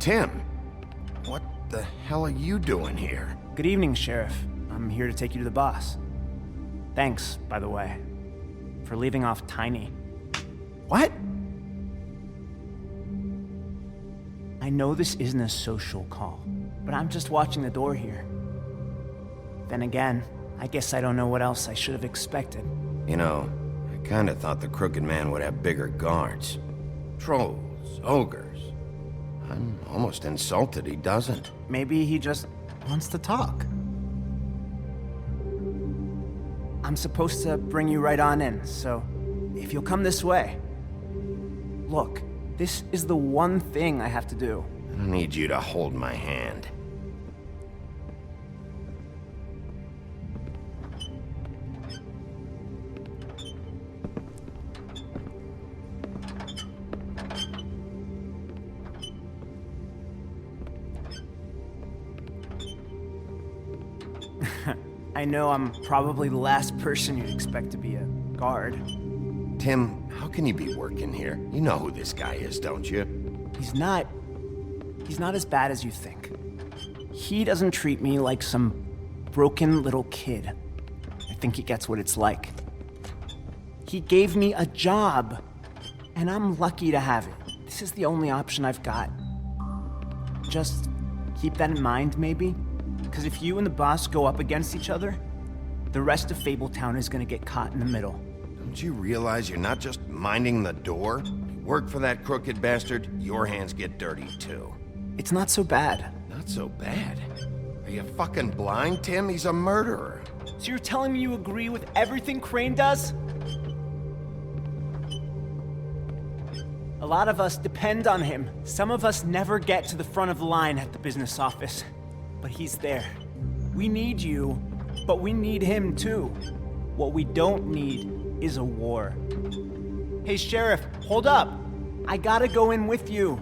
Tim, what the hell are you doing here? Good evening, Sheriff. I'm here to take you to the boss. Thanks, by the way, for leaving off Tiny. What? I know this isn't a social call, but I'm just watching the door here. Then again, I guess I don't know what else I should have expected. You know, I kinda thought the Crooked Man would have bigger guards. Trolls, ogres. I'm almost insulted he doesn't. Maybe he just wants to talk. I'm supposed to bring you right on in, so if you'll come this way. Look, this is the one thing I have to do. I need you to hold my hand. I know I'm probably the last person you'd expect to be a guard. Tim, how can you be working here? You know who this guy is, don't you? He's not as bad as you think. He doesn't treat me like some broken little kid. I think he gets what it's like. He gave me a job, and I'm lucky to have it. This is the only option I've got. Just keep that in mind, maybe? Because if you and the boss go up against each other, the rest of Fabletown is gonna get caught in the middle. Don't you realize you're not just minding the door? You work for that crooked bastard, your hands get dirty too. It's not so bad. Not so bad. Are you fucking blind, Tim? He's a murderer. So you're telling me you agree with everything Crane does? A lot of us depend on him. Some of us never get to the front of the line at the business office. But he's there. We need you, but we need him too. What we don't need is a war. Hey, Sheriff, hold up. I gotta go in with you.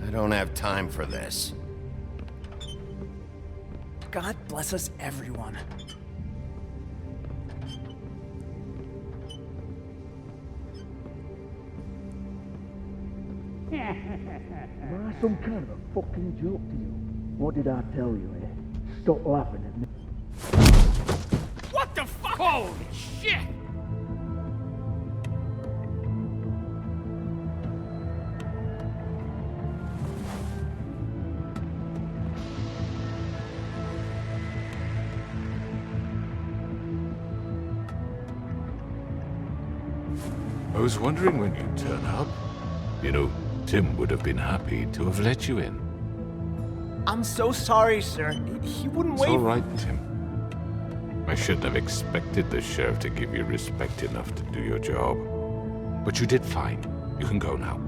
I don't have time for this. God bless us, everyone. Am I some kind of a fucking joke to you? What did I tell you, eh? Stop laughing at me. What the fuck? Holy shit! I was wondering when you'd turn up. You know, Tim would have been happy to have let you in. I'm so sorry, sir. He wouldn't It's wait. all right, Tim. I shouldn't have expected the sheriff to give you respect enough to do your job. But you did fine. You can go now.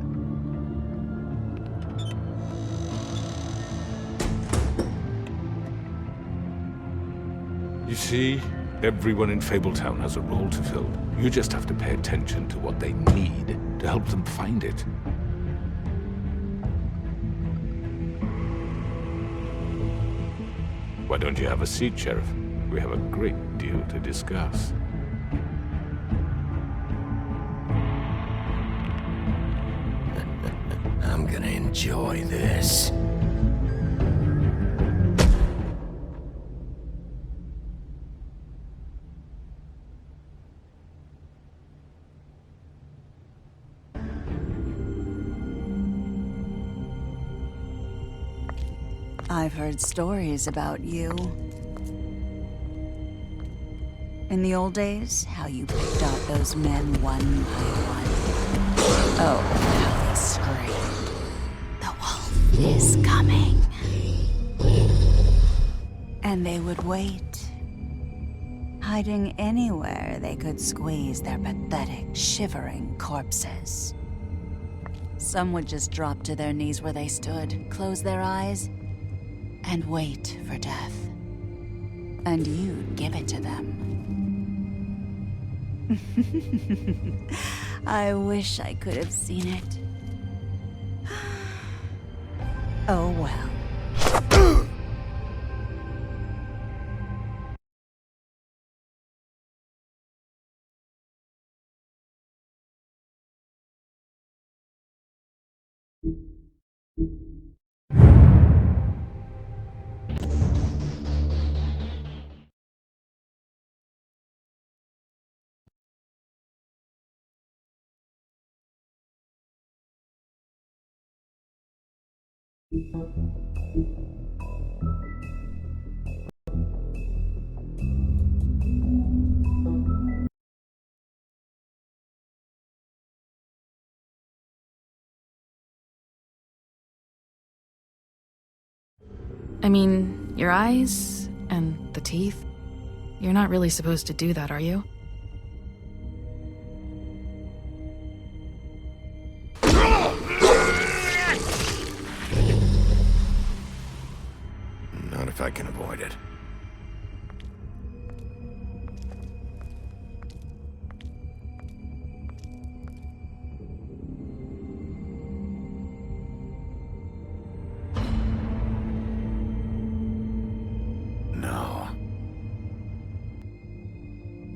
You see, everyone in Fabletown has a role to fill. You just have to pay attention to what they need to help them find it. Why don't you have a seat, Sheriff? We have a great deal to discuss. I'm gonna enjoy this. I've heard stories about you. In the old days, how you picked out those men one by one. Oh, how they screamed. The wolf is coming. And they would wait, hiding anywhere they could squeeze their pathetic, shivering corpses. Some would just drop to their knees where they stood, close their eyes, and wait for death. And you'd give it to them. I wish I could have seen it. Oh well. I mean, your eyes and the teeth. You're not really supposed to do that, are you? Not if I can avoid it. No.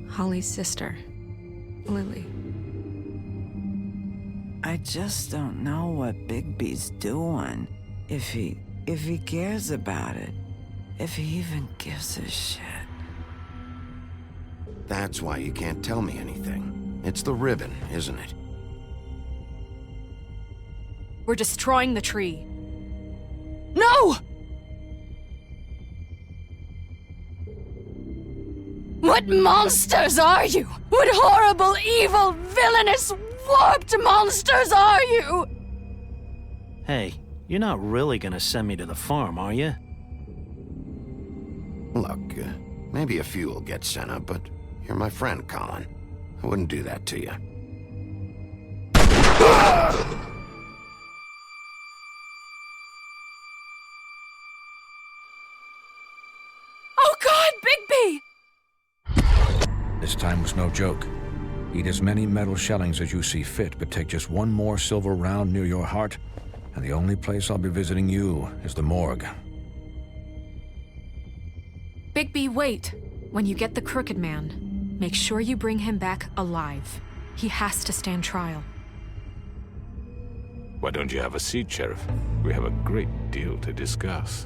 Holly's sister, Lily. I just don't know what Bigby's doing. If he cares about it. If he even gives a shit. That's why you can't tell me anything. It's the ribbon, isn't it? We're destroying the tree. No! What monsters are you? What horrible, evil, villainous, warped monsters are you? Hey, you're not really gonna send me to the farm, are you? Look, maybe a few will get sent up, but you're my friend, Colin. I wouldn't do that to you. Oh God, Bigby! This time was no joke. Eat as many metal shellings as you see fit, but take just one more silver round near your heart, and the only place I'll be visiting you is the morgue. Bigby, wait. When you get the Crooked Man, make sure you bring him back alive. He has to stand trial. Why don't you have a seat, Sheriff? We have a great deal to discuss.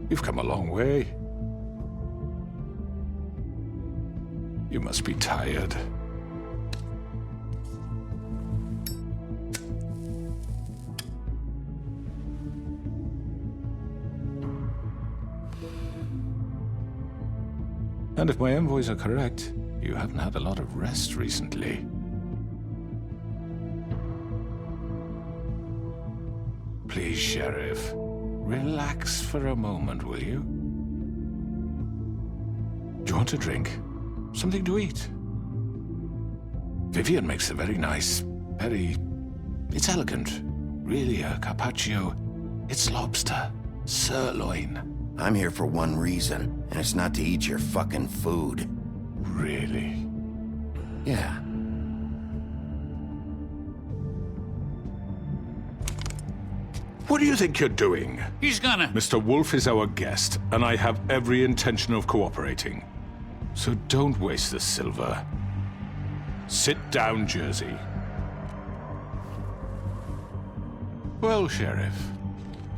You've come a long way. You must be tired. And if my envoys are correct, you haven't had a lot of rest recently. Please, Sheriff, relax for a moment, will you? Do you want a drink? Something to eat? Vivian makes a very nice, it's elegant. Really, a carpaccio. It's lobster. Sirloin. I'm here for one reason, and it's not to eat your fucking food. Really? Yeah. What do you think you're doing? He's gonna... Mr. Wolf is our guest, and I have every intention of cooperating. So don't waste the silver. Sit down, Jersey. Well, Sheriff,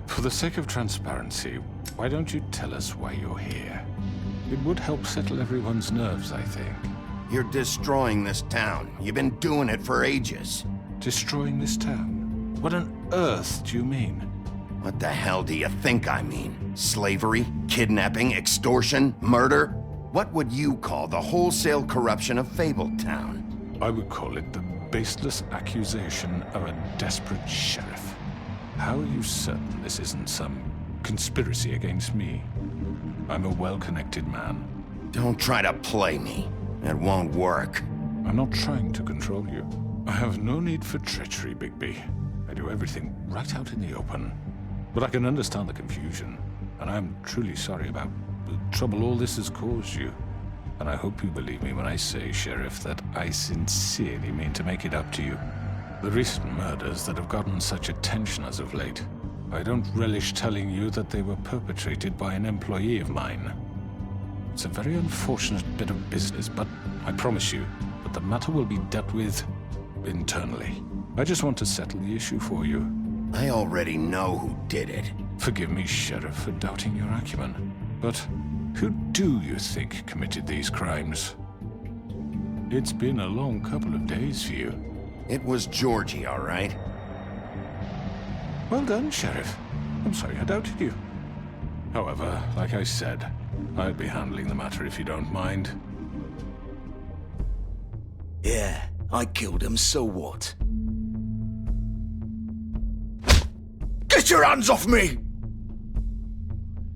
for the sake of transparency, why don't you tell us why you're here? It would help settle everyone's nerves, I think. You're destroying this town. You've been doing it for ages. Destroying this town? What on earth do you mean? What the hell do you think I mean? Slavery? Kidnapping? Extortion? Murder? What would you call the wholesale corruption of Fabletown? I would call it the baseless accusation of a desperate sheriff. How are you certain this isn't some conspiracy against me? I'm a well-connected man. Don't try to play me. It won't work. I'm not trying to control you. I have no need for treachery, Bigby. I do everything right out in the open. But I can understand the confusion, and I'm truly sorry about the trouble all this has caused you. And I hope you believe me when I say, Sheriff, that I sincerely mean to make it up to you. The recent murders that have gotten such attention as of late, I don't relish telling you that they were perpetrated by an employee of mine. It's a very unfortunate bit of business, but I promise you that the matter will be dealt with internally. I just want to settle the issue for you. I already know who did it. Forgive me, Sheriff, for doubting your acumen, but who do you think committed these crimes? It's been a long couple of days for you. It was Georgie, all right? Well done, Sheriff. I'm sorry I doubted you. However, like I said, I'll be handling the matter if you don't mind. Yeah, I killed him, so what? Get your hands off me!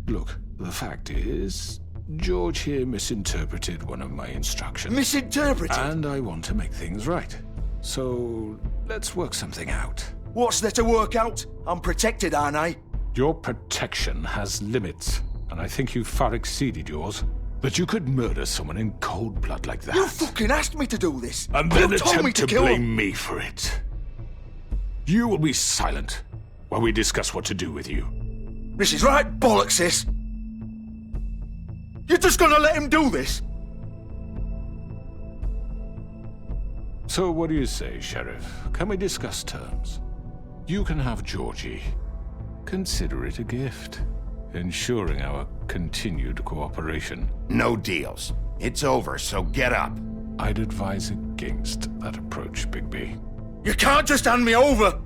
Look, the fact is, George here misinterpreted one of my instructions. Misinterpreted? And I want to make things right. So, let's work something out. What's there to work out? I'm protected, aren't I? Your protection has limits, and I think you've far exceeded yours. But you could murder someone in cold blood like that. You fucking asked me to do this! And then you told me attempt to kill blame him. me for it. You will be silent while we discuss what to do with you. This is right bollocks, sis. You're just gonna let him do this? So what do you say, Sheriff? Can we discuss terms? You can have Georgie. Consider it a gift, ensuring our continued cooperation. No deals. It's over, so get up. I'd advise against that approach, Bigby. You can't just hand me over!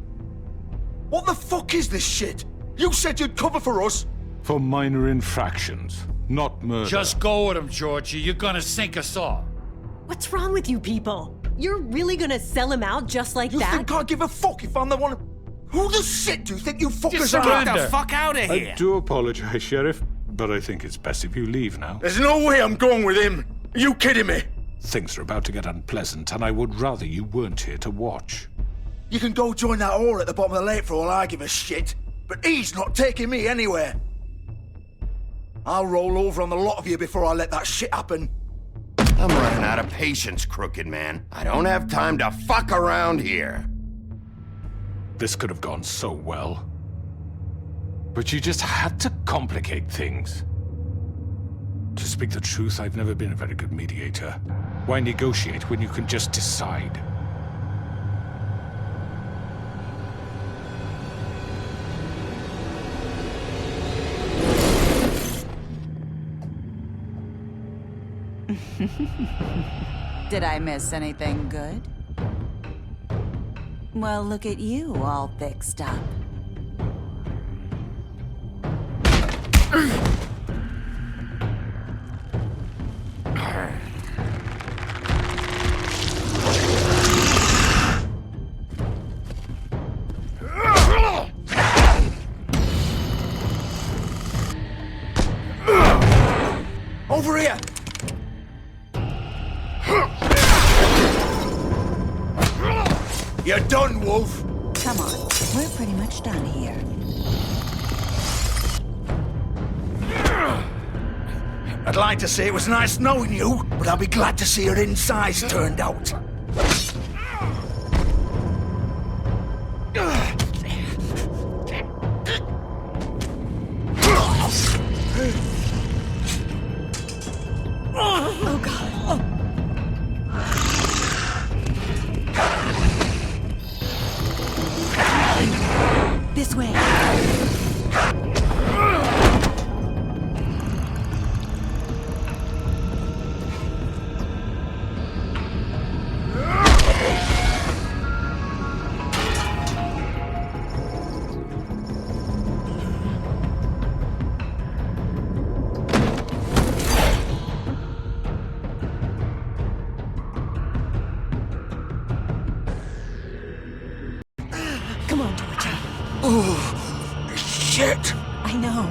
What the fuck is this shit? You said you'd cover for us! For minor infractions, not murder. Just go with him, Georgie. You're gonna sink us all. What's wrong with you people? You're really gonna sell him out just like You that? think I give a fuck if I'm the one? Who the shit do you think you fuckers are? surrender. Get the fuck out of here! I do apologize, Sheriff, but I think it's best if you leave now. There's no way I'm going with him. Are you kidding me? Things are about to get unpleasant, and I would rather you weren't here to watch. You can go join that whore at the bottom of the lake for all I give a shit. But he's not taking me anywhere. I'll roll over on the lot of you before I let that shit happen. I'm running out of patience, crooked man. I don't have time to fuck around here. This could have gone so well. But you just had to complicate things. To speak the truth, I've never been a very good mediator. Why negotiate when you can just decide? Did I miss anything good? Well, look at you, all fixed up. Over here! You're done, Wolf! Come on, we're pretty much done here. I'd like to say it was nice knowing you, but I'll be glad to see your insides turned out. Oh, God. This way. Oh, shit! I know.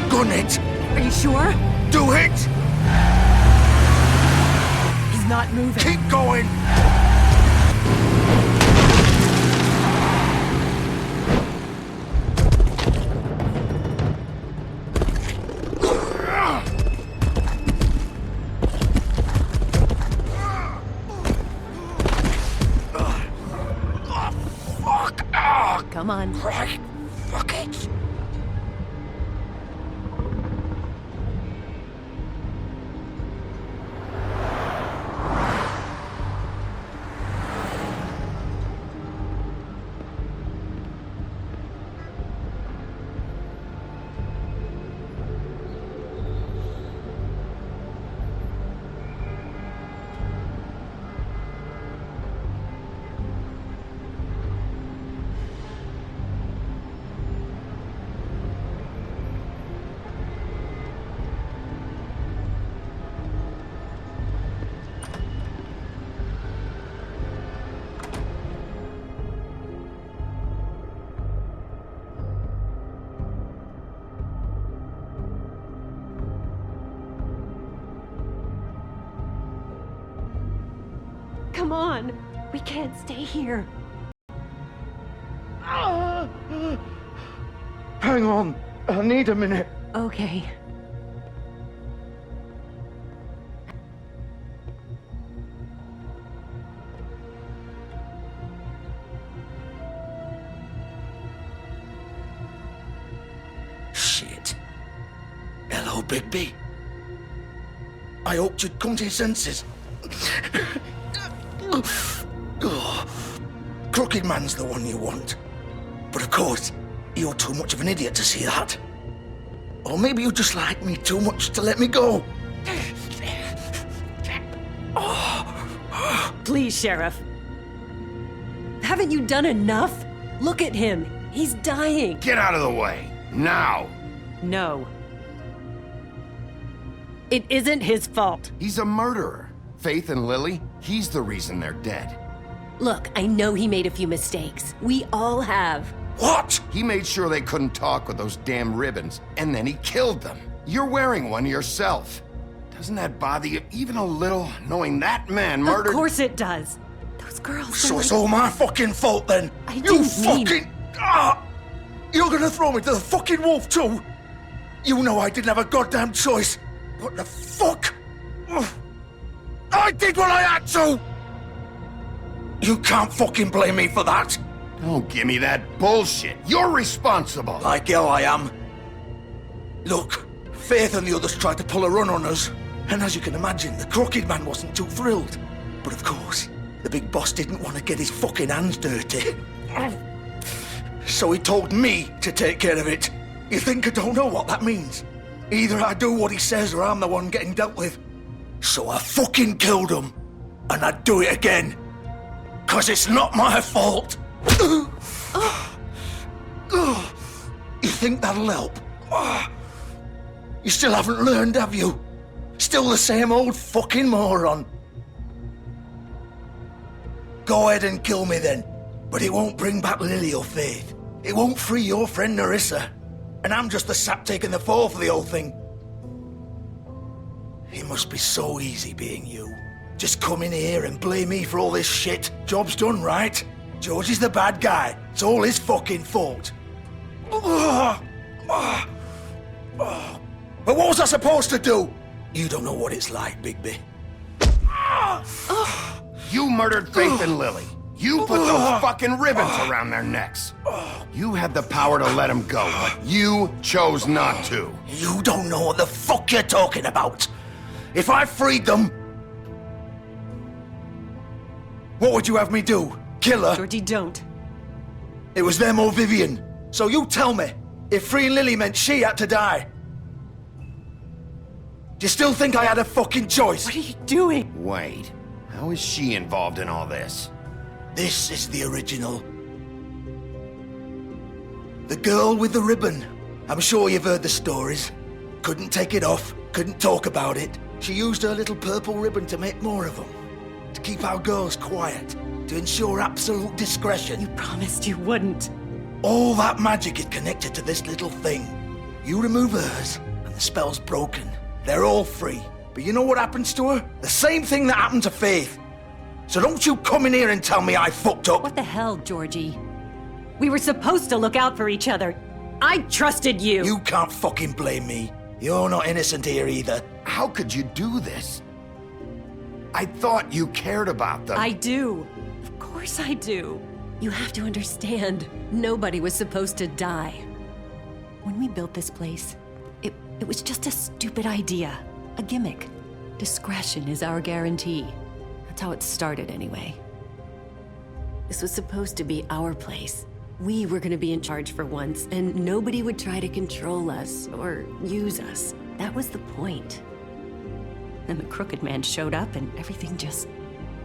Gun it! Are you sure? Do it! He's not moving. Keep going! Come on. Right. Fuck it. Come on. We can't stay here. Hang on. I need a minute. Okay. Shit. Hello, Bigby. I hoped you'd come to your senses. Crooked Man's the one you want. But of course, you're too much of an idiot to see that. Or maybe you just like me too much to let me go. Please, Sheriff. Haven't you done enough? Look at him. He's dying. Get out of the way. Now. No. It isn't his fault. He's a murderer. Faith and Lily, he's the reason they're dead. Look, I know he made a few mistakes. We all have. What? He made sure they couldn't talk with those damn ribbons, and then he killed them. You're wearing one yourself. Doesn't that bother you even a little, knowing that man murdered... Of course it does. Those girls... So it's all my fucking fault then? I didn't mean... You're gonna throw me to the fucking wolf too? You know I didn't have a goddamn choice. What the fuck? I did what I had to! You can't fucking blame me for that. Don't give me that bullshit. You're responsible. Like hell I am. Look, Faith and the others tried to pull a run on us. And as you can imagine, the Crooked Man wasn't too thrilled. But of course, the big boss didn't want to get his fucking hands dirty. So he told me to take care of it. You think I don't know what that means? Either I do what he says or I'm the one getting dealt with. So I fucking killed him. And I'd do it again. 'Cause it's not my fault. You think that'll help? You still haven't learned, have you? Still the same old fucking moron. Go ahead and kill me then. But it won't bring back Lily or Faith. It won't free your friend Narissa. And I'm just the sap taking the fall for the whole thing. It must be so easy being you. Just come in here and blame me for all this shit. Job's done, right? George is the bad guy. It's all his fucking fault. But what was I supposed to do? You don't know what it's like, Bigby. You murdered Faith and Lily. You put those fucking ribbons around their necks. You had the power to let them go, but you chose not to. You don't know what the fuck you're talking about. If I freed them... What would you have me do? Kill her? Georgie, don't. It was them or Vivian. So you tell me, if freeing Lily meant she had to die. Do you still think I had a fucking choice? What are you doing? Wait, how is she involved in all this? This is the original. The girl with the ribbon. I'm sure you've heard the stories. Couldn't take it off, couldn't talk about it. She used her little purple ribbon to make more of them. To keep our girls quiet. To ensure absolute discretion. You promised you wouldn't. All that magic is connected to this little thing. You remove hers, and the spell's broken. They're all free. But you know what happens to her? The same thing that happened to Faith. So don't you come in here and tell me I fucked up. What the hell, Georgie? We were supposed to look out for each other. I trusted you. You can't fucking blame me. You're not innocent here either. How could you do this? I thought you cared about them. I do. Of course I do. You have to understand, nobody was supposed to die. When we built this place, it was just a stupid idea. A gimmick. Discretion is our guarantee. That's how it started anyway. This was supposed to be our place. We were gonna be in charge for once, and nobody would try to control us or use us. That was the point. Then the Crooked Man showed up and everything just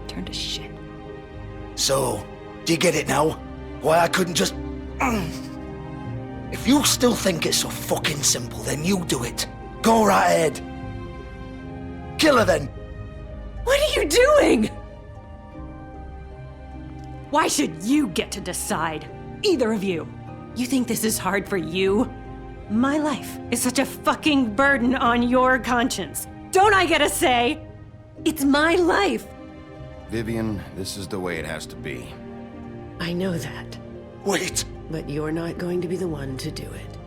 turned to shit. So, do you get it now? Why I couldn't just... If you still think it's so fucking simple, then you do it. Go right ahead. Kill her then. What are you doing? Why should you get to decide? Either of you. You think this is hard for you? My life is such a fucking burden on your conscience. Don't I get a say? It's my life. Vivian, this is the way it has to be. I know that. Wait. But you're not going to be the one to do it.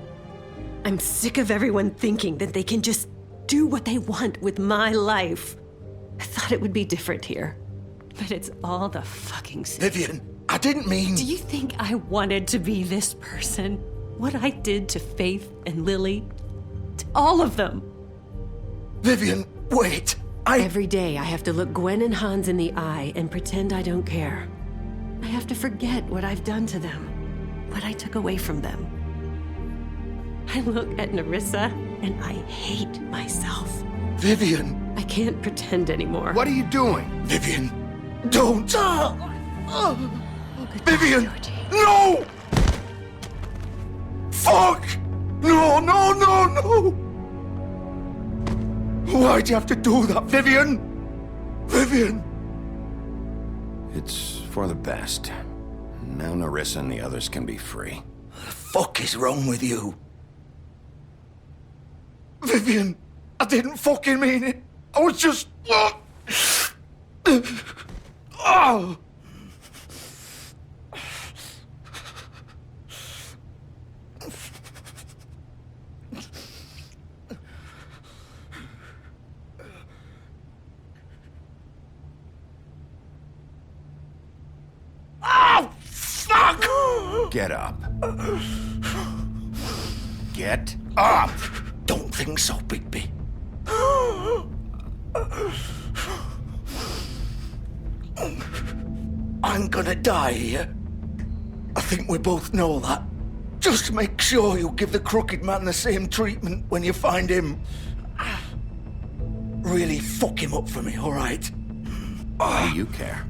I'm sick of everyone thinking that they can just do what they want with my life. I thought it would be different here. But it's all the fucking same. Vivian, I didn't mean... Do you think I wanted to be this person? What I did to Faith and Lily? To all of them? Vivian, wait. Every day I have to look Gwen and Hans in the eye and pretend I don't care. I have to forget what I've done to them. What I took away from them. I look at Narissa and I hate myself. Vivian. I can't pretend anymore. What are you doing? Vivian, don't. Vivian, no! Fuck! No, no, no, no! Why'd you have to do that, Vivian? Vivian! It's for the best. Now Narissa and the others can be free. What the fuck is wrong with you? Vivian, I didn't fucking mean it. I was just... Oh! Oh, fuck! Get up. Get up! Don't think so, Bigby. I'm gonna die here. I think we both know that. Just make sure you give the crooked man the same treatment when you find him. Really fuck him up for me, all right? Why do you care?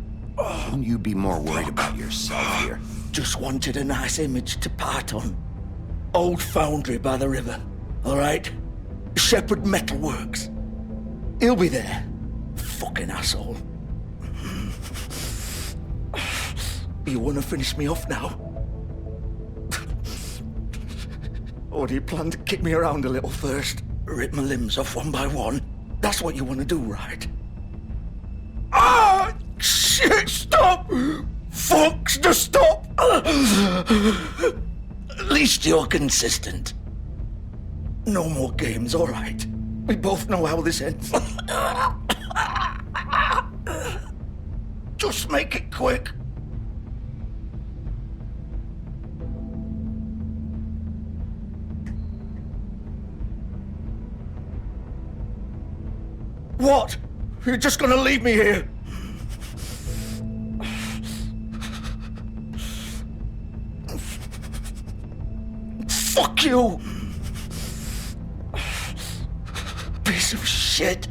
Shouldn't you be more worried about yourself here? Just wanted a nice image to part on. Old foundry by the river, all right? Shepherd Metalworks. He'll be there. Fucking asshole. You want to finish me off now? Or do you plan to kick me around a little first? Rip my limbs off one by one? That's what you want to do, right? Ah! Shit, stop! Fucks to stop! At least you're consistent. No more games, all right? We both know how this ends. Just make it quick. What? You're just gonna leave me here? Fuck you! Piece of shit.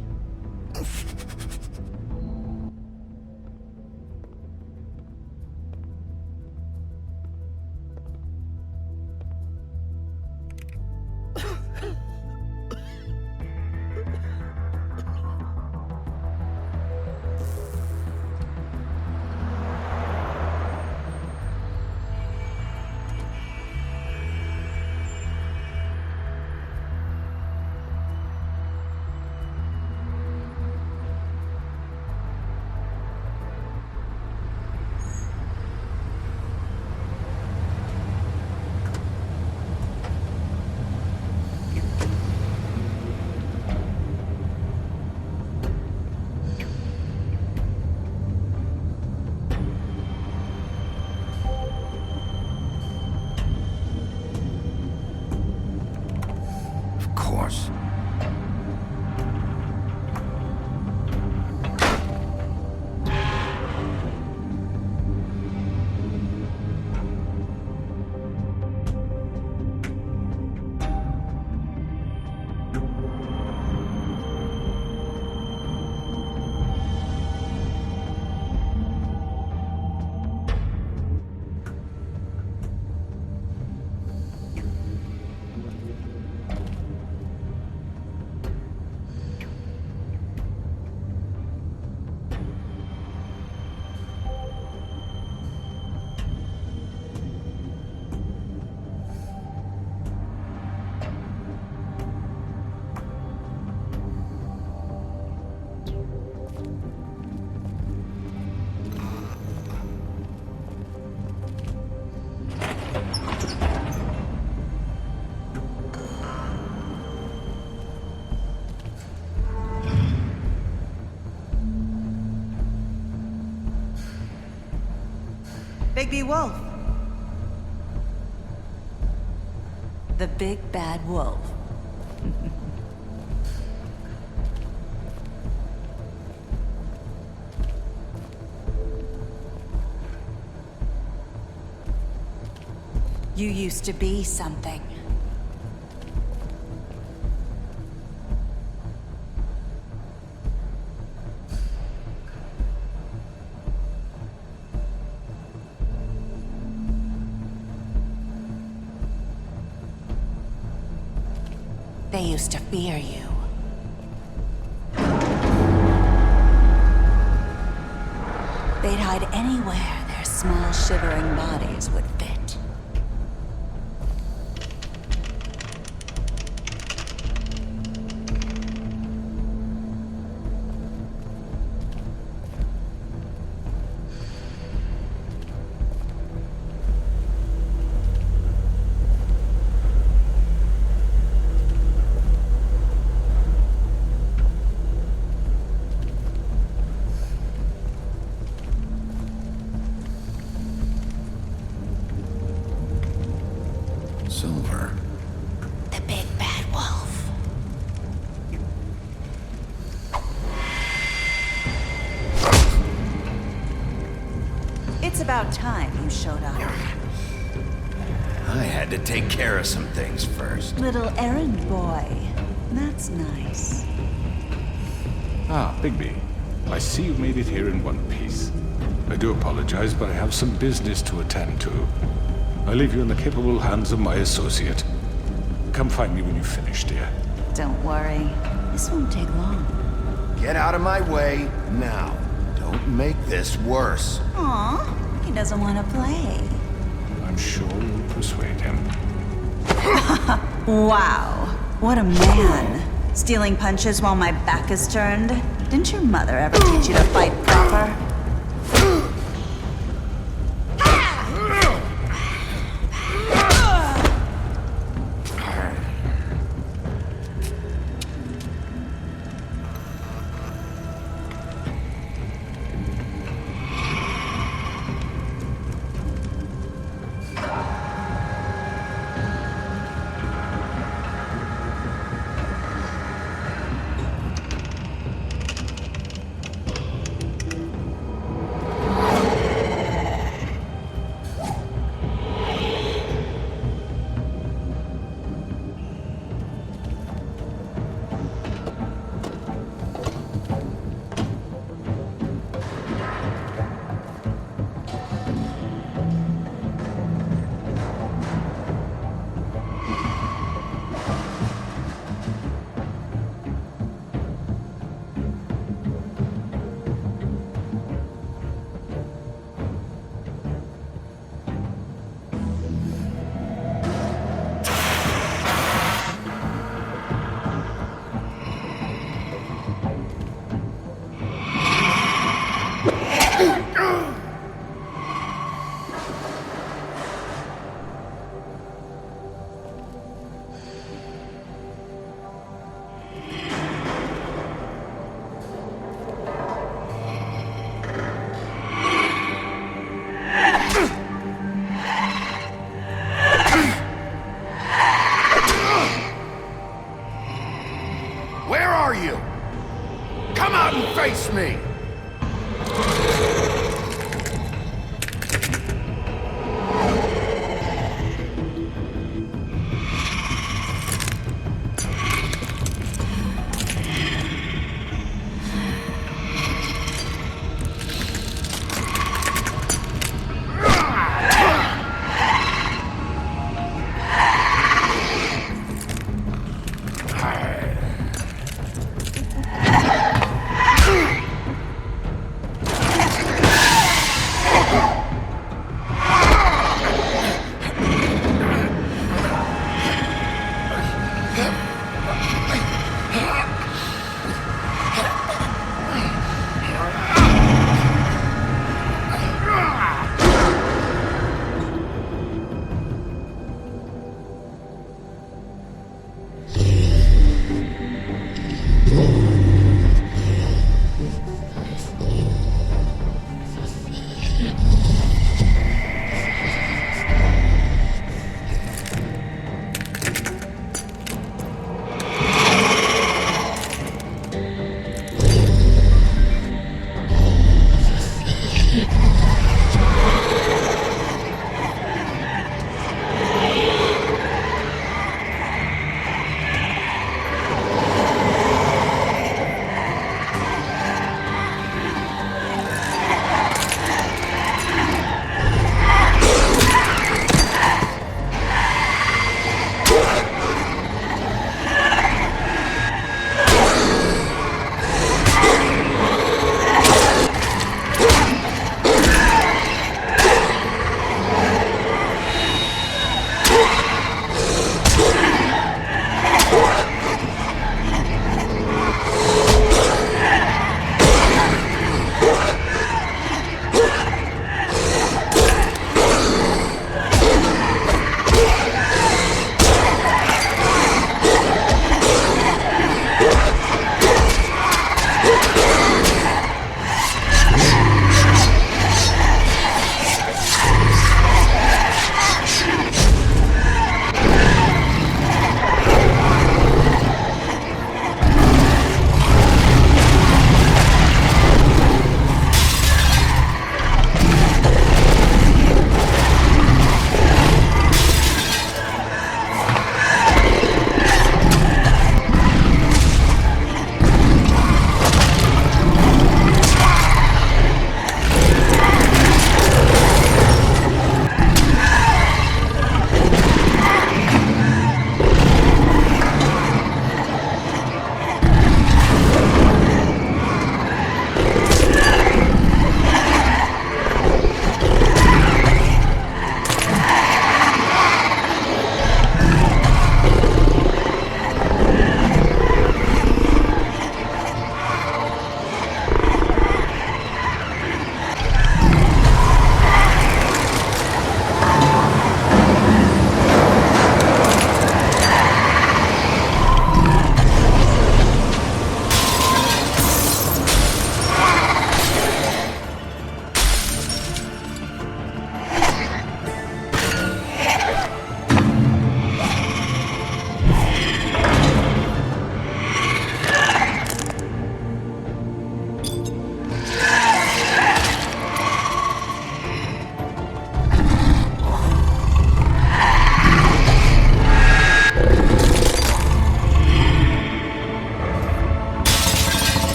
Bigby Wolf. The big bad wolf. You used to be something. They used to fear you. They'd hide anywhere their small, shivering bodies would fit. Silver. The big bad wolf. It's about time you showed up. I had to take care of some things first. Little errand boy. That's nice. Ah, Bigby. I see you've made it here in one piece. I do apologize, but I have some business to attend to. I leave you in the capable hands of my associate. Come find me when you've finished, dear. Don't worry. This won't take long. Get out of my way now. Don't make this worse. Aw, he doesn't want to play. I'm sure you'll persuade him. Wow, what a man. Stealing punches while my back is turned? Didn't your mother ever teach you to fight proper? Where are you? Come out and face me!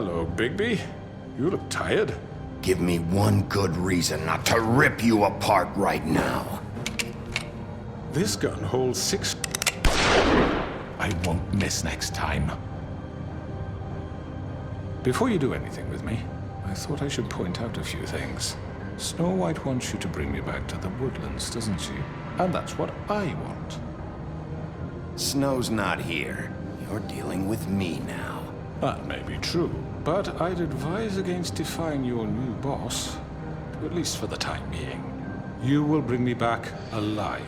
Hello, Bigby. You look tired. Give me one good reason not to rip you apart right now. This gun holds 6... I won't miss next time. Before you do anything with me, I thought I should point out a few things. Snow White wants you to bring me back to the woodlands, doesn't she? And that's what I want. Snow's not here. You're dealing with me now. That may be true, but I'd advise against defying your new boss, at least for the time being. You will bring me back alive.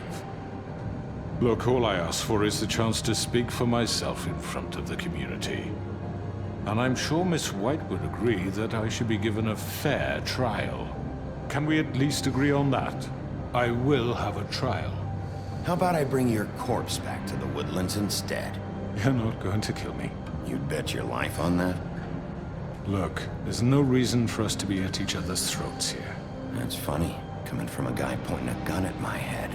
Look, all I ask for is the chance to speak for myself in front of the community. And I'm sure Miss White would agree that I should be given a fair trial. Can we at least agree on that? I will have a trial. How about I bring your corpse back to the woodlands instead? You're not going to kill me. You'd bet your life on that? Look, there's no reason for us to be at each other's throats here. That's funny, coming from a guy pointing a gun at my head.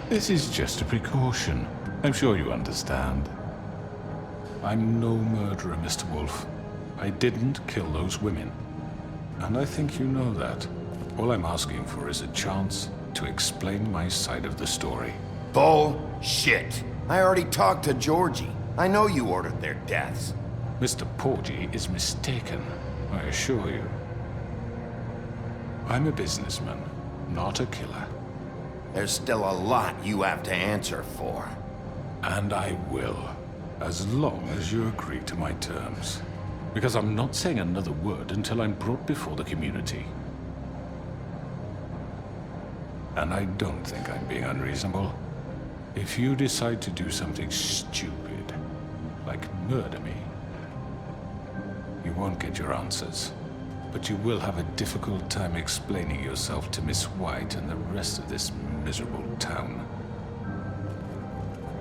This is just a precaution. I'm sure you understand. I'm no murderer, Mr. Wolf. I didn't kill those women. And I think you know that. All I'm asking for is a chance to explain my side of the story. Bullshit! I already talked to Georgie. I know you ordered their deaths. Mr. Porgy is mistaken, I assure you. I'm a businessman, not a killer. There's still a lot you have to answer for. And I will, as long as you agree to my terms. Because I'm not saying another word until I'm brought before the community. And I don't think I'm being unreasonable. If you decide to do something stupid, like murder me, you won't get your answers. But you will have a difficult time explaining yourself to Miss White and the rest of this miserable town.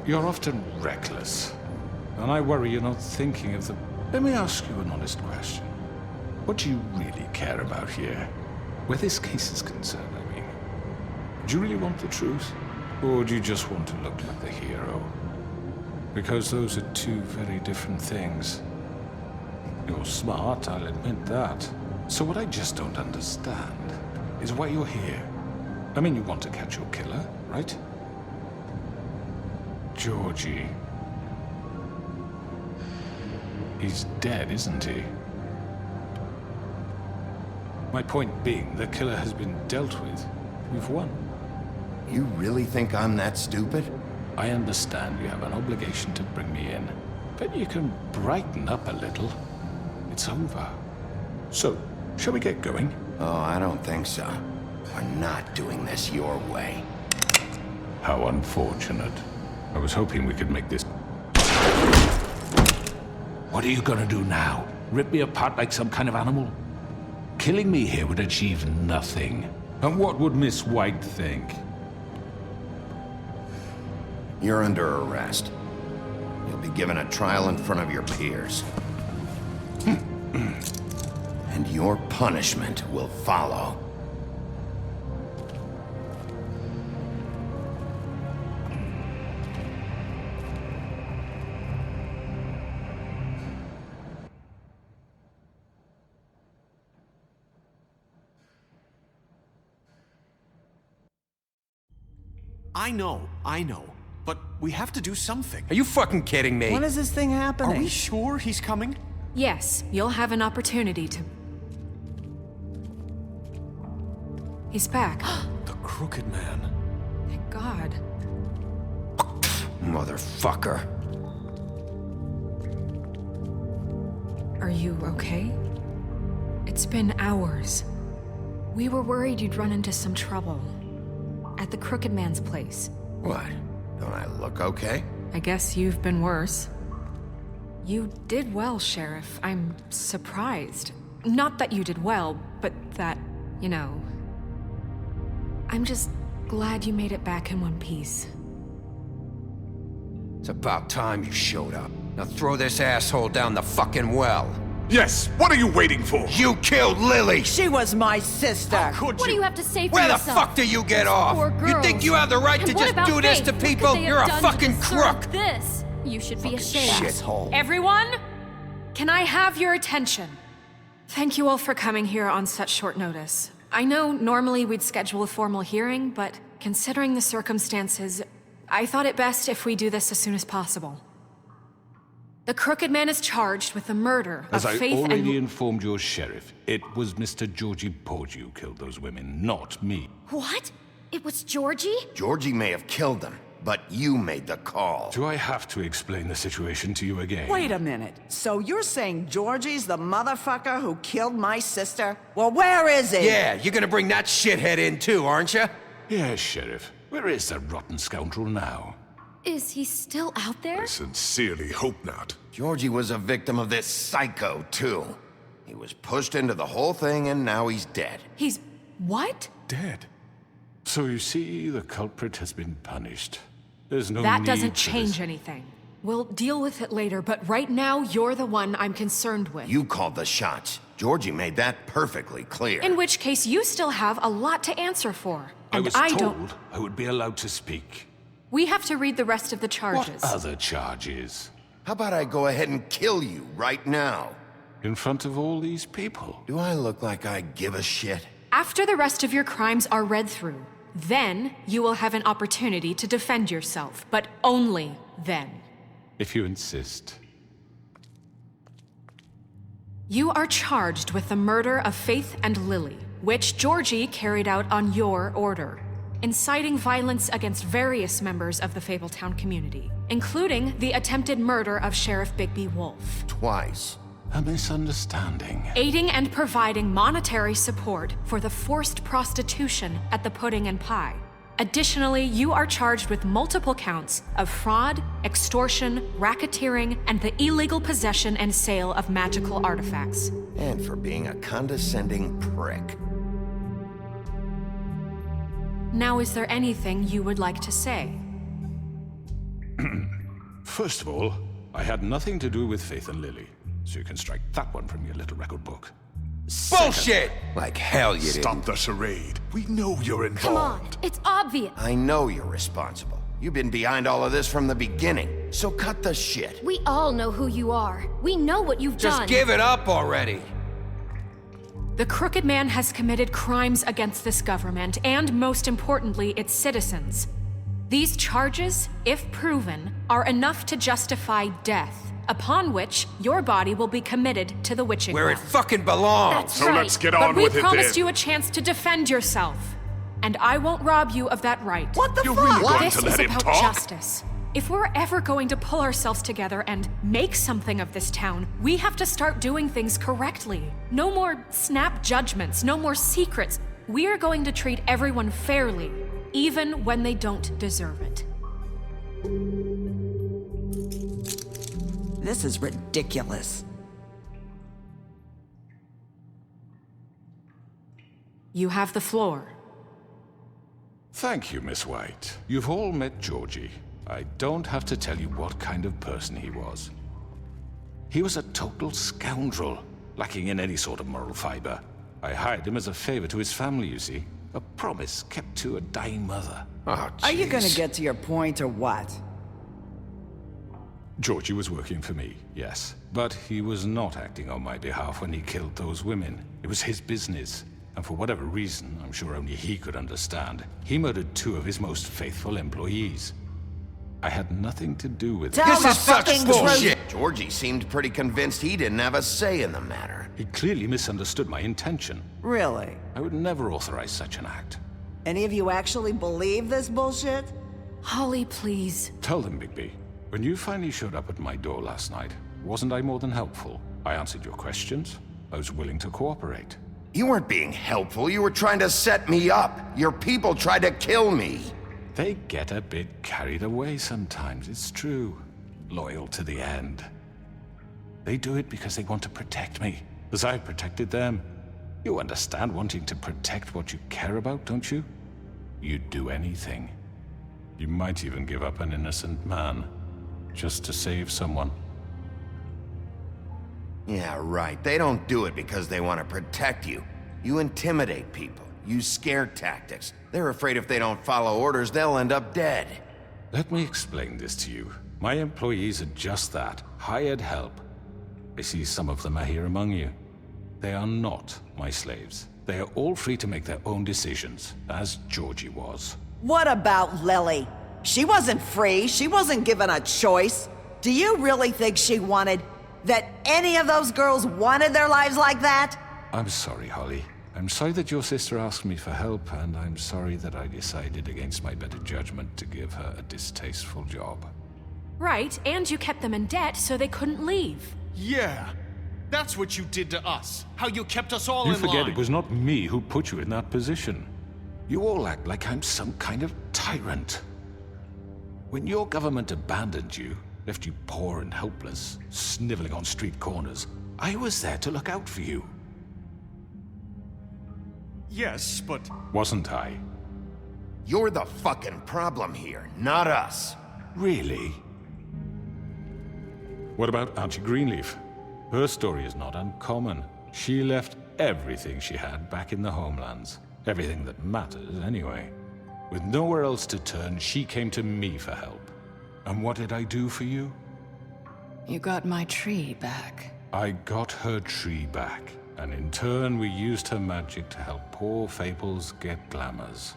You're often reckless, and I worry you're not thinking of the... Let me ask you an honest question. What do you really care about here? Where this case is concerned, I mean. Do you really want the truth? Or do you just want to look like the hero? Because those are two very different things. You're smart, I'll admit that. So what I just don't understand is why you're here. I mean, you want to catch your killer, right? Georgie. He's dead, isn't he? My point being, the killer has been dealt with. We've won. You really think I'm that stupid? I understand you have an obligation to bring me in, but you can brighten up a little. It's over. So, shall we get going? Oh, I don't think so. We're not doing this your way. How unfortunate. I was hoping we could make this... What are you gonna do now? Rip me apart like some kind of animal? Killing me here would achieve nothing. And what would Miss White think? You're under arrest. You'll be given a trial in front of your peers. And your punishment will follow. I know. But we have to do something. Are you fucking kidding me? When is this thing happening? Are we sure he's coming? Yes, you'll have an opportunity to... He's back. The Crooked Man. Thank God. Motherfucker. Are you okay? It's been hours. We were worried you'd run into some trouble. At the Crooked Man's place. What? Don't I look okay? I guess you've been worse. You did well, Sheriff. I'm surprised. Not that you did well, but that, you know... I'm just glad you made it back in one piece. It's about time you showed up. Now throw this asshole down the fucking well. Yes, what are you waiting for? You killed Lily! She was my sister! What do you have to say for Where yourself? the fuck do you get off? Poor You think girls. you have the right And to what just about do this Faith? to What could people? they have You're a done to fucking deserve crook! This? You should be ashamed. Shithole. Everyone, can I have your attention? Thank you all for coming here on such short notice. I know normally we'd schedule a formal hearing, but considering the circumstances, I thought it best if we do this as soon as possible. The Crooked Man is charged with the murder of Faith. As Faith I already and... informed your sheriff, it was Mr. Georgie Porgy who killed those women, not me. What? It was Georgie? Georgie may have killed them, but you made the call. Do I have to explain the situation to you again? Wait a minute. So you're saying Georgie's the motherfucker who killed my sister? Well, where is he? Yeah, you're gonna bring that shithead in too, aren't you? Yes, Sheriff. Where is that rotten scoundrel now? Is he still out there? I sincerely hope not. Georgie was a victim of this psycho, too. He was pushed into the whole thing, and now he's dead. He's... what? Dead. So you see, the culprit has been punished. There's no That need doesn't for change this. anything. We'll deal with it later, but right now, you're the one I'm concerned with. You called the shots. Georgie made that perfectly clear. In which case, you still have a lot to answer for. I And was I told don't... I would be allowed to speak. We have to read the rest of the charges. What other charges? How about I go ahead and kill you right now? In front of all these people? Do I look like I give a shit? After the rest of your crimes are read through, then you will have an opportunity to defend yourself, but only then. If you insist. You are charged with the murder of Faith and Lily, which Georgie carried out on your order, inciting violence against various members of the Fabletown community, including the attempted murder of Sheriff Bigby Wolf. Twice. A misunderstanding. Aiding and providing monetary support for the forced prostitution at the Pudding and Pie. Additionally, you are charged with multiple counts of fraud, extortion, racketeering, and the illegal possession and sale of magical artifacts. And for being a condescending prick. Now, is there anything you would like to say? First of all, I had nothing to do with Faith and Lily, so you can strike that one from your little record book. Bullshit! Like hell you didn't. Stop the charade. We know you're involved. Come on, it's obvious. I know you're responsible. You've been behind all of this from the beginning, so cut the shit. We all know who you are. We know what you've done. Just give it up already. The Crooked Man has committed crimes against this government and, most importantly, its citizens. These charges, if proven, are enough to justify death, upon which your body will be committed to the witching Where it well. fucking belongs. That's So right. let's get on But with we it promised then. you a chance to defend yourself, and I won't rob you of that right. What the You're fuck? really going This to is let him about talk? justice. If we're ever going to pull ourselves together and make something of this town, we have to start doing things correctly. No more snap judgments, no more secrets. We are going to treat everyone fairly, even when they don't deserve it. This is ridiculous. You have the floor. Thank you, Miss White. You've all met Georgie. I don't have to tell you what kind of person he was. He was a total scoundrel, lacking in any sort of moral fiber. I hired him as a favor to his family, you see. A promise kept to a dying mother. Oh, Are you gonna jeez. get to your point or what? Georgie was working for me, yes. But he was not acting on my behalf when he killed those women. It was his business. And for whatever reason, I'm sure only he could understand, he murdered 2 of his most faithful employees. I had nothing to do with it. This is such bullshit. Georgie seemed pretty convinced he didn't have a say in the matter. He clearly misunderstood my intention. Really? I would never authorize such an act. Any of you actually believe this bullshit? Holly, please. Tell them, Bigby. When you finally showed up at my door last night, wasn't I more than helpful? I answered your questions. I was willing to cooperate. You weren't being helpful. You were trying to set me up. Your people tried to kill me. They get a bit carried away sometimes, it's true. Loyal to the end. They do it because they want to protect me, as I protected them. You understand wanting to protect what you care about, don't you? You'd do anything. You might even give up an innocent man, just to save someone. Yeah, right. They don't do it because they want to protect you. You intimidate people. Use scare tactics. They're afraid if they don't follow orders, they'll end up dead. Let me explain this to you. My employees are just that, hired help. I see some of them are here among you. They are not my slaves. They are all free to make their own decisions, as Georgie was. What about Lily? She wasn't free. She wasn't given a choice. Do you really think she wanted... that any of those girls wanted their lives like that? I'm sorry, Holly. I'm sorry that your sister asked me for help, and I'm sorry that I decided against my better judgment to give her a distasteful job. Right, and you kept them in debt so they couldn't leave. Yeah, that's what you did to us. How you kept us all in line. You forget it was not me who put you in that position. You all act like I'm some kind of tyrant. When your government abandoned you, left you poor and helpless, sniveling on street corners, I was there to look out for you. Yes, but... Wasn't I? You're the fucking problem here, not us. Really? What about Auntie Greenleaf? Her story is not uncommon. She left everything she had back in the homelands. Everything that matters, anyway. With nowhere else to turn, she came to me for help. And what did I do for you? You got my tree back. I got her tree back. And in turn, we used her magic to help poor Fables get glamours.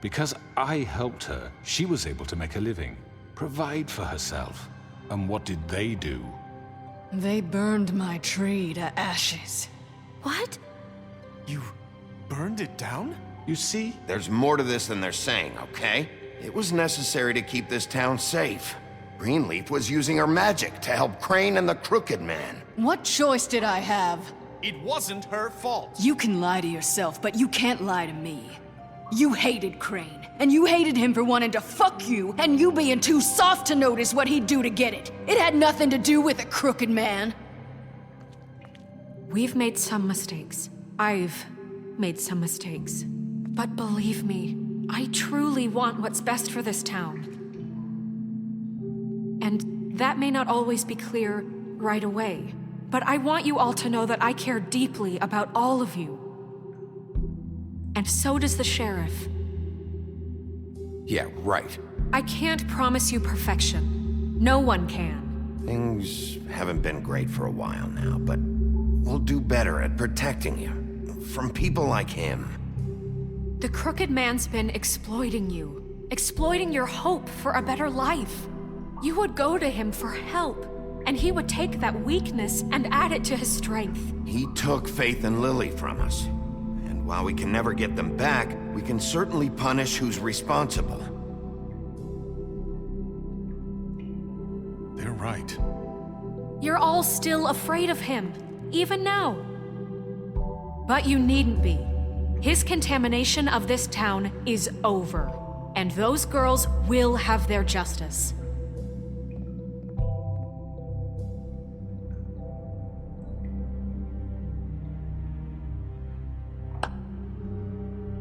Because I helped her, she was able to make a living, provide for herself. And what did they do? They burned my tree to ashes. What? You burned it down? You see, there's more to this than they're saying, okay? It was necessary to keep this town safe. Greenleaf was using her magic to help Crane and the Crooked Man. What choice did I have? It wasn't her fault. You can lie to yourself, but you can't lie to me. You hated Crane, and you hated him for wanting to fuck you, and you being too soft to notice what he'd do to get it. It had nothing to do with a Crooked Man. We've made some mistakes. I've made some mistakes. But believe me, I truly want what's best for this town. And that may not always be clear right away. But I want you all to know that I care deeply about all of you. And so does the sheriff. Yeah, right. I can't promise you perfection. No one can. Things haven't been great for a while now, but we'll do better at protecting you. From people like him. The Crooked Man's been exploiting you. Exploiting your hope for a better life. You would go to him for help. And he would take that weakness and add it to his strength. He took Faith and Lily from us. And while we can never get them back, we can certainly punish who's responsible. They're right. You're all still afraid of him, even now. But you needn't be. His contamination of this town is over. And those girls will have their justice.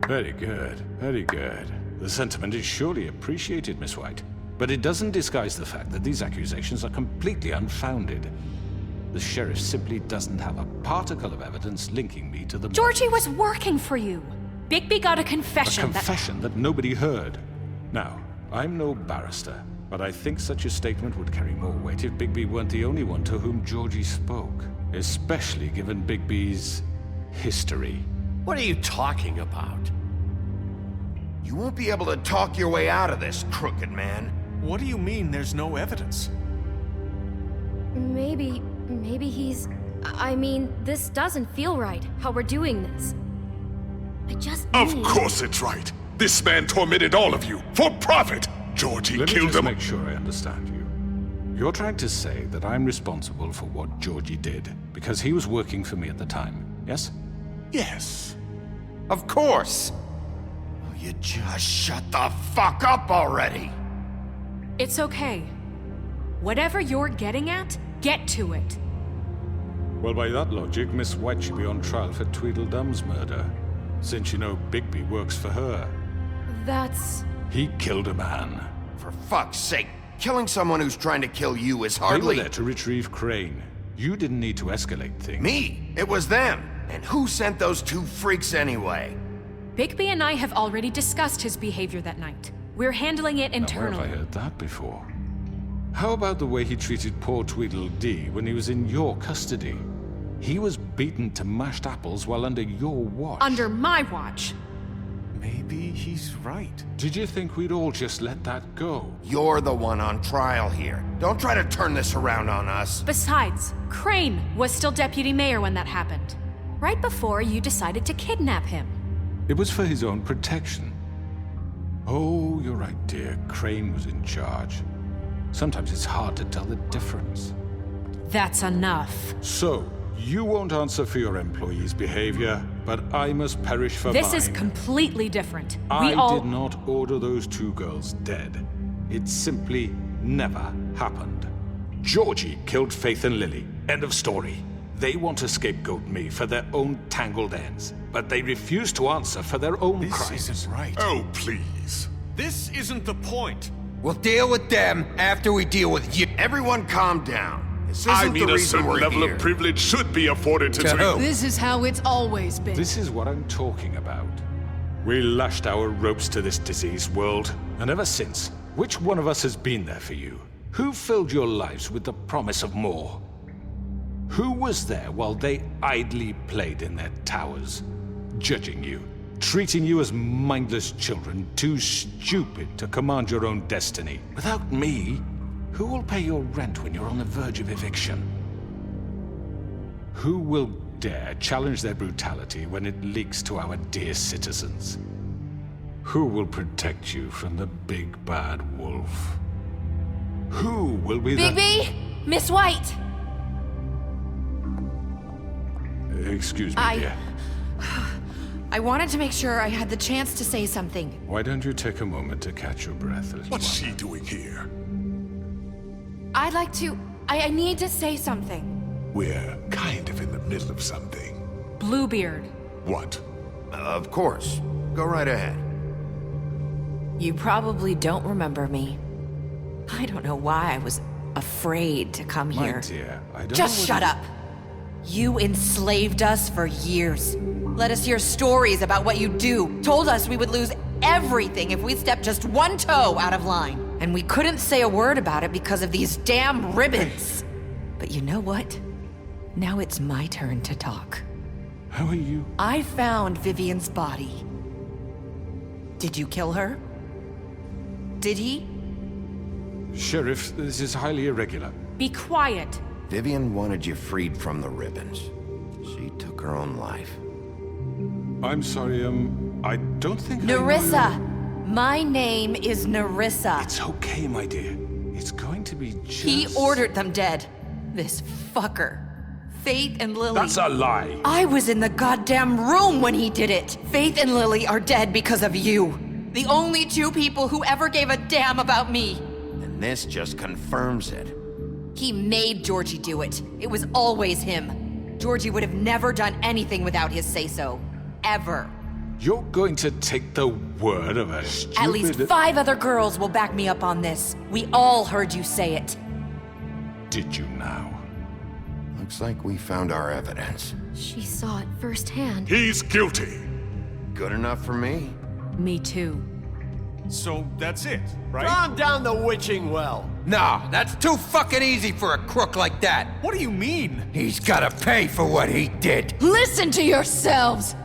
Very good, very good. The sentiment is surely appreciated, Miss White. But it doesn't disguise the fact that these accusations are completely unfounded. The sheriff simply doesn't have a particle of evidence linking me to the... Georgie was working for you. Bigby got a confession. A confession that nobody heard. Now, I'm no barrister, but I think such a statement would carry more weight if Bigby weren't the only one to whom Georgie spoke. Especially given Bigby's history. What are you talking about? You won't be able to talk your way out of this, Crooked Man. What do you mean there's no evidence? Maybe he's... I mean, this doesn't feel right, how we're doing this. I just Of course it's right. This man tormented all of you, for profit! Georgie killed them. Let me just make sure I understand you. You're trying to say that I'm responsible for what Georgie did, because he was working for me at the time, yes? Yes. Of course! Will you just shut the fuck up already? It's okay. Whatever you're getting at, get to it. Well, by that logic, Miss White should be on trial for Tweedledum's murder, since you know Bigby works for her. That's... He killed a man. For fuck's sake, killing someone who's trying to kill you is They hardly... were there to retrieve Crane. You didn't need to escalate things. Me? It was them. And who sent those two freaks anyway? Bigby and I have already discussed his behavior that night. We're handling it internally. Where have I heard that before? How about the way he treated poor Tweedledee when he was in your custody? He was beaten to mashed apples while under your watch. Under my watch. Maybe he's right. Did you think we'd all just let that go? You're the one on trial here. Don't try to turn this around on us. Besides, Crane was still deputy mayor when that happened. Right before you decided to kidnap him. It was for his own protection. Oh, you're right, dear. Crane was in charge. Sometimes it's hard to tell the difference. That's enough. So, you won't answer for your employees' behavior, but I must perish for This mine. is completely different. I did not order those 2 girls dead. It simply never happened. Georgie killed Faith and Lily. End of story. They want to scapegoat me for their own tangled ends, but they refuse to answer for their own crimes. This isn't right. Oh, please. This isn't the point. We'll deal with them after we deal with you. Everyone calm down. This isn't I mean, the a reason certain we're level here. of privilege should be afforded to This is how it's always been. This is what I'm talking about. We lashed our ropes to this diseased world, and ever since, which one of us has been there for you? Who filled your lives with the promise of more? Who was there while they idly played in their towers, judging you, treating you as mindless children, too stupid to command your own destiny? Without me, who will pay your rent when you're on the verge of eviction? Who will dare challenge their brutality when it leaks to our dear citizens? Who will protect you from the big bad wolf? Who will be Bigby! Miss White! Excuse me, dear. I wanted to make sure I had the chance to say something. Why don't you take a moment to catch your breath, little What's one? she doing here? I'd like to... I need to say something. We're kind of in the middle of something. Bluebeard. What? Of course. Go right ahead. You probably don't remember me. I don't know why I was afraid to come My here. dear, I don't Just know shut up. You enslaved us for years. Let us hear stories about what you do. Told us we would lose everything if we stepped just one toe out of line. And we couldn't say a word about it because of these damn ribbons. But you know what? Now it's my turn to talk. How are you? I found Vivian's body. Did you kill her? Did he? Sheriff, this is highly irregular. Be quiet. Vivian wanted you freed from the ribbons. She took her own life. I'm sorry, I don't think Nerissa! My name is Nerissa. It's okay, my dear. It's going to be just... He ordered them dead. This fucker. Faith and Lily. That's a lie. I was in the goddamn room when he did it. Faith and Lily are dead because of you. The only 2 people who ever gave a damn about me. And this just confirms it. He made Georgie do it. It was always him. Georgie would have never done anything without his say-so. Ever. You're going to take the word of a stupid... At least 5 other girls will back me up on this. We all heard you say it. Did you now? Looks like we found our evidence. She saw it firsthand. He's guilty. Good enough for me? Me too. So that's it, right? Calm down the witching well. No, that's too fucking easy for a crook like that. What do you mean? He's gotta pay for what he did. Listen to yourselves!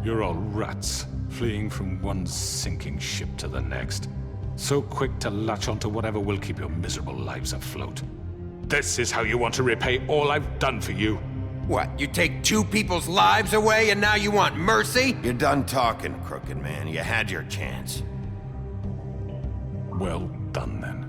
You're all rats, fleeing from one sinking ship to the next. So quick to latch onto whatever will keep your miserable lives afloat. This is how you want to repay all I've done for you? What, you take 2 people's lives away and now you want mercy? You're done talking, crooked man. You had your chance. Well done, then.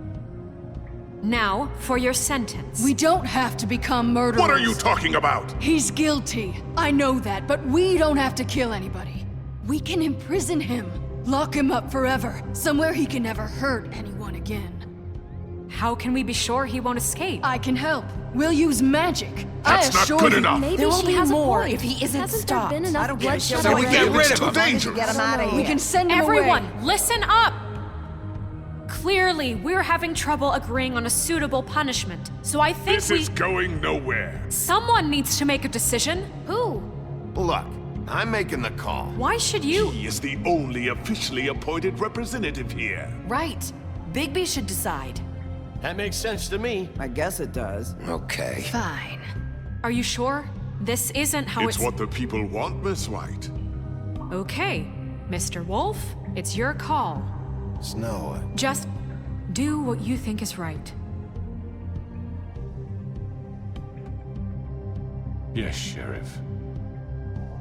Now, for your sentence. We don't have to become murderers. What are you talking about? He's guilty. I know that, but we don't have to kill anybody. We can imprison him. Lock him up forever. Somewhere he can never hurt anyone again. How can we be sure he won't escape? I can help. We'll use magic. That's I not assure good you. enough. There Maybe will she be has a more point. if he isn't Hasn't stopped. there been enough bloodshed So we already? get rid It's of too him. dangerous. Get him out of here. We can send him Everyone, away. listen up! Clearly, we're having trouble agreeing on a suitable punishment, so I think This is going nowhere. Someone needs to make a decision. Who? Look, I'm making the call. Why should you? He is the only officially appointed representative here. Right. Bigby should decide. That makes sense to me. I guess it does. Okay. Fine. Are you sure? This isn't how It's what the people want, Miss White. Okay, Mr. Wolf, it's your call. Snow. Just do what you think is right. Yes, Sheriff.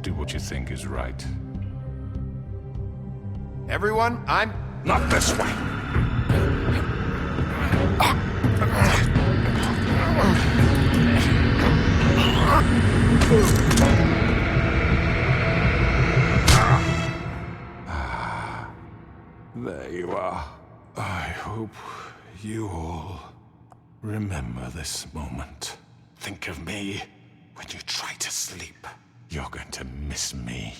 Do what you think is right. Everyone, I'm... Not this way! There you are. I hope you all remember this moment. Think of me when you try to sleep. You're going to miss me.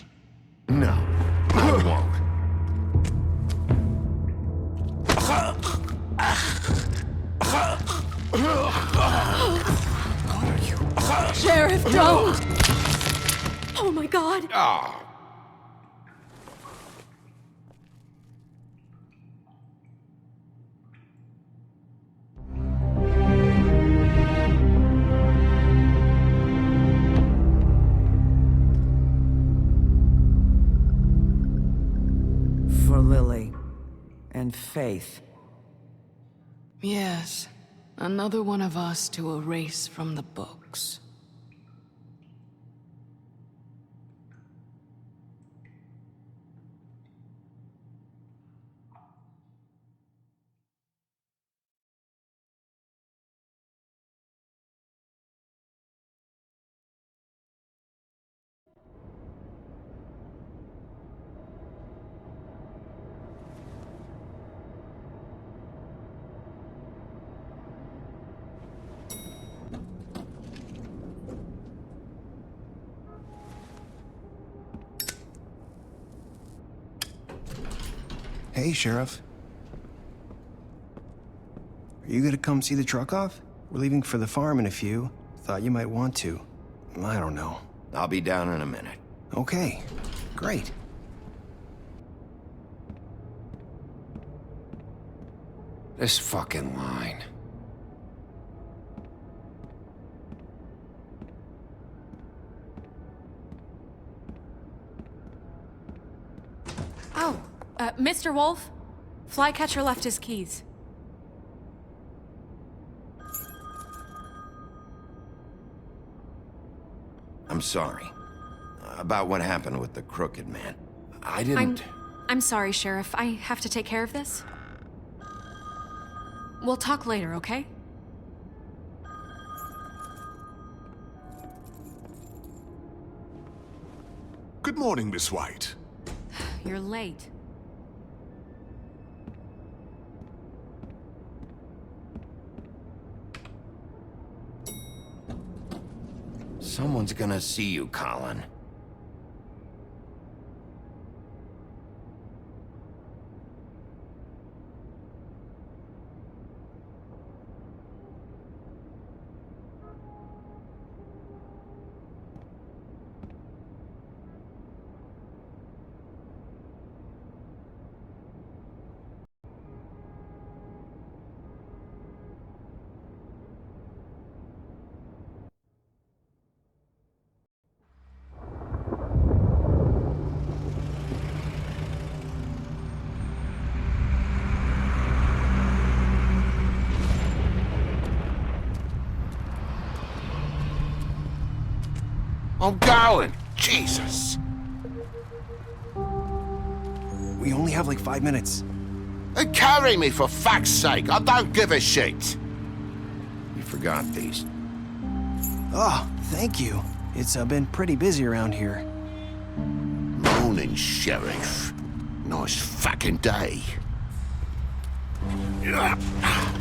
No, I won't. Sheriff, don't! Oh my god! Ah. For Lily and Faith. Yes, another one of us to erase from the books. Hey, Sheriff. Are you gonna come see the truck off? We're leaving for the farm in a few. Thought you might want to. I don't know. I'll be down in a minute. Okay, great. This fucking line. Oh, Mr. Wolf, Flycatcher left his keys. I'm sorry. About what happened with the crooked man. I didn't... I'm sorry, Sheriff. I have to take care of this. We'll talk later, okay? Good morning, Miss White. You're late. Someone's gonna see you, Colin. I'm going! Jesus! We only have like 5 minutes. Carry me, for fuck's sake! I don't give a shit! You forgot these. Oh, thank you. It's been pretty busy around here. Morning, Sheriff. Nice fucking day.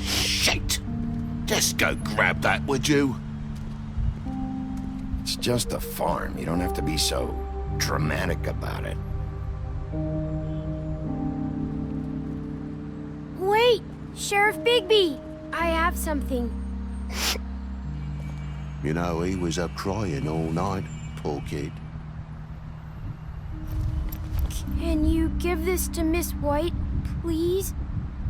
Shit! Just go grab that, would you? It's just a farm. You don't have to be so dramatic about it. Wait! Sheriff Bigby! I have something. You know, he was up crying all night, poor kid. Can you give this to Miss White, please?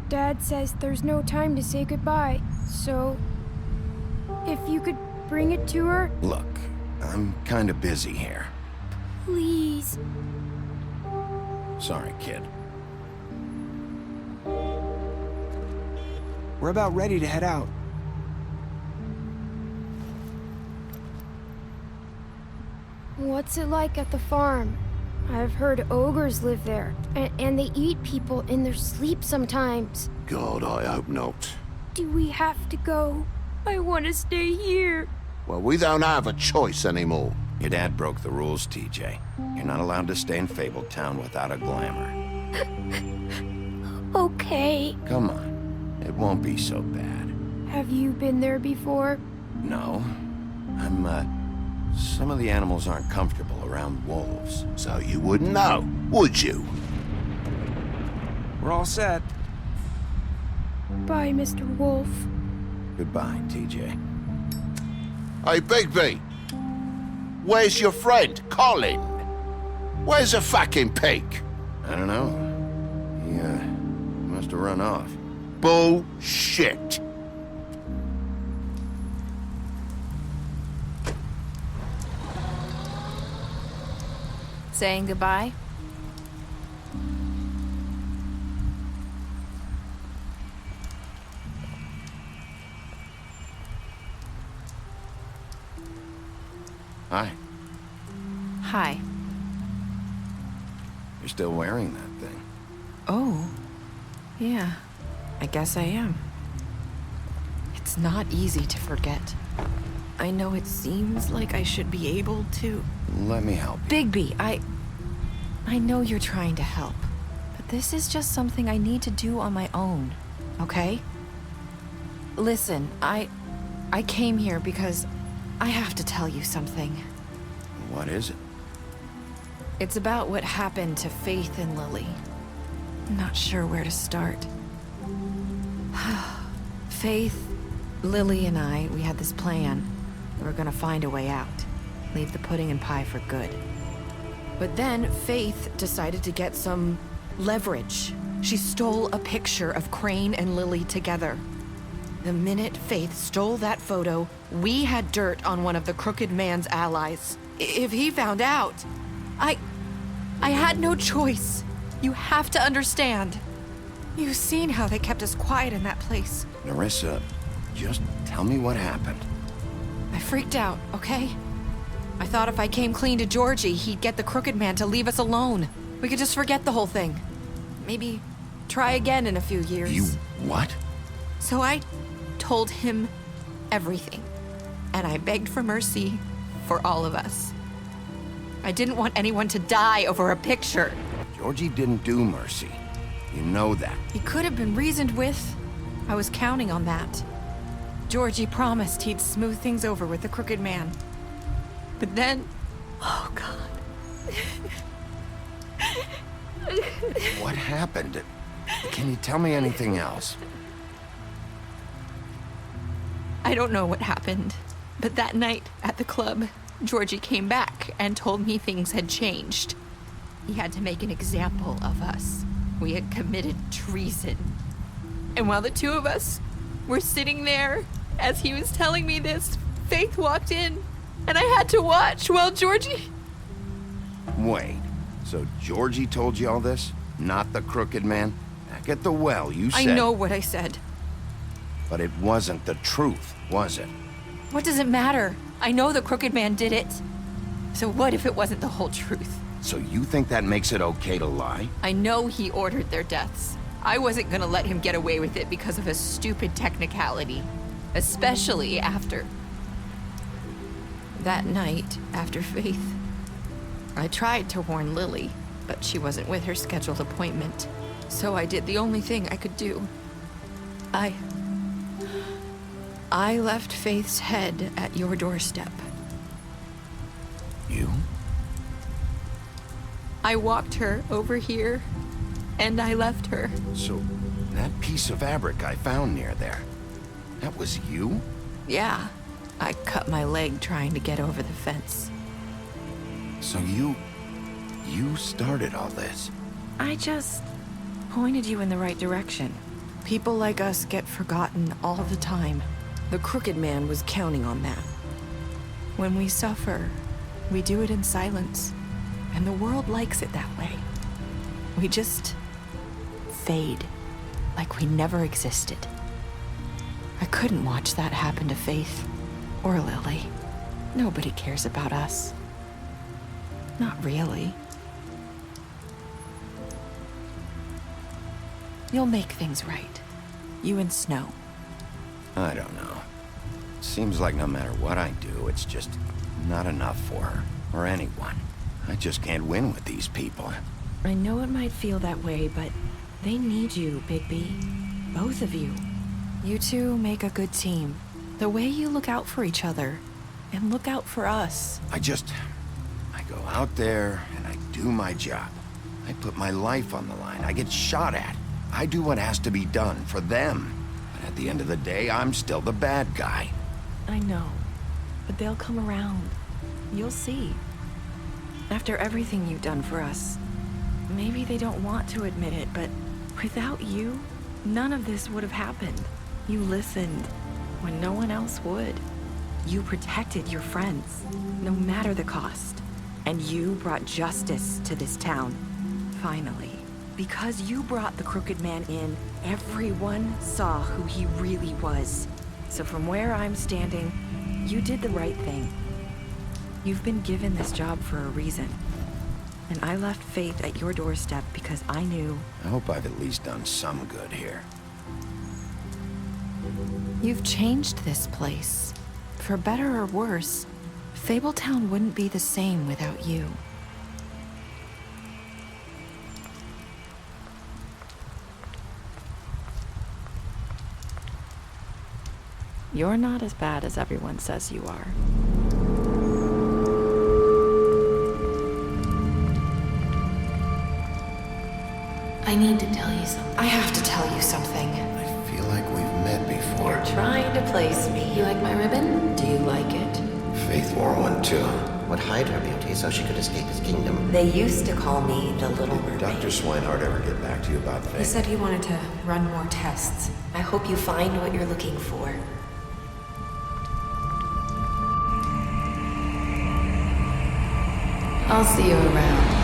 Dad says there's no time to say goodbye, so... if you could bring it to her? Look, I'm kinda busy here. Please. Sorry, kid. We're about ready to head out. What's it like at the farm? I've heard ogres live there, and they eat people in their sleep sometimes. God, I hope not. Do we have to go? I want to stay here. Well, we don't have a choice anymore. Your dad broke the rules, TJ. You're not allowed to stay in Fabletown without a glamour. Okay. Come on. It won't be so bad. Have you been there before? No. Some of the animals aren't comfortable around wolves. So you wouldn't know, would you? We're all set. Bye, Mr. Wolf. Goodbye, TJ. Hey, Bigby. Where's your friend, Colin? Where's the fucking pig? I don't know. He must have run off. Bullshit. Saying goodbye? Hi. Hi. You're still wearing that thing. Oh. Yeah. I guess I am. It's not easy to forget. I know it seems like I should be able to. Let me help you. Bigby, I know you're trying to help, but this is just something I need to do on my own, okay? Listen, I came here because I have to tell you something. What is it? It's about what happened to Faith and Lily. I'm not sure where to start. Faith, Lily, and I, we had this plan. We were gonna find a way out. Leave the pudding and pie for good. But then Faith decided to get some leverage. She stole a picture of Crane and Lily together. The minute Faith stole that photo, we had dirt on one of the Crooked Man's allies. If he found out, I had no choice. You have to understand. You've seen how they kept us quiet in that place. Nerissa, just tell me what happened. I freaked out, okay? I thought if I came clean to Georgie, he'd get the Crooked Man to leave us alone. We could just forget the whole thing. Maybe try again in a few years. You what? So I told him everything. And I begged for mercy for all of us. I didn't want anyone to die over a picture. Georgie didn't do mercy. You know that. He could have been reasoned with. I was counting on that. Georgie promised he'd smooth things over with the Crooked Man. But then... Oh, God. What happened? Can you tell me anything else? I don't know what happened, but that night at the club, Georgie came back and told me things had changed. He had to make an example of us. We had committed treason. And while the two of us were sitting there, as he was telling me this, Faith walked in, and I had to watch while Georgie... Wait, so Georgie told you all this? Not the Crooked Man? Back at the well, you said... I know what I said. But it wasn't the truth, was it? What does it matter? I know the Crooked Man did it. So what if it wasn't the whole truth? So you think that makes it okay to lie? I know he ordered their deaths. I wasn't gonna let him get away with it because of a stupid technicality. Especially after... That night, after Faith, I tried to warn Lily, but she wasn't with her scheduled appointment. So I did the only thing I could do. I left Faith's head at your doorstep. You? I walked her over here, and I left her. So, that piece of fabric I found near there, that was you? Yeah. I cut my leg trying to get over the fence. So you started all this? I just pointed you in the right direction. People like us get forgotten all the time. The Crooked Man was counting on that. When we suffer, we do it in silence, and the world likes it that way. We just fade, like we never existed. I couldn't watch that happen to Faith, or Lily. Nobody cares about us. Not really. You'll make things right. You and Snow. I don't know. Seems like no matter what I do, it's just not enough for her, or anyone. I just can't win with these people. I know it might feel that way, but they need you, Bigby. Both of you. You two make a good team. The way you look out for each other, and look out for us. I go out there, and I do my job. I put my life on the line. I get shot at. I do what has to be done for them. But at the end of the day, I'm still the bad guy. I know, but they'll come around. You'll see. After everything you've done for us, maybe they don't want to admit it, but without you, none of this would have happened. You listened when no one else would. You protected your friends, no matter the cost. And you brought justice to this town, finally. Because you brought the Crooked Man in, everyone saw who he really was. So from where I'm standing, you did the right thing. You've been given this job for a reason. And I left Faith at your doorstep because I knew... I hope I've at least done some good here. You've changed this place. For better or worse, Fabletown wouldn't be the same without you. You're not as bad as everyone says you are. I need to tell you something. I have to tell you something. I feel like we've met before. You're trying to place me. You like my ribbon? Do you like it? Faith wore one too. Would hide her beauty so she could escape his kingdom. They used to call me the Little Mermaid. Did Dr. Swinehart ever get back to you about Faith? He said he wanted to run more tests. I hope you find what you're looking for. I'll see you around.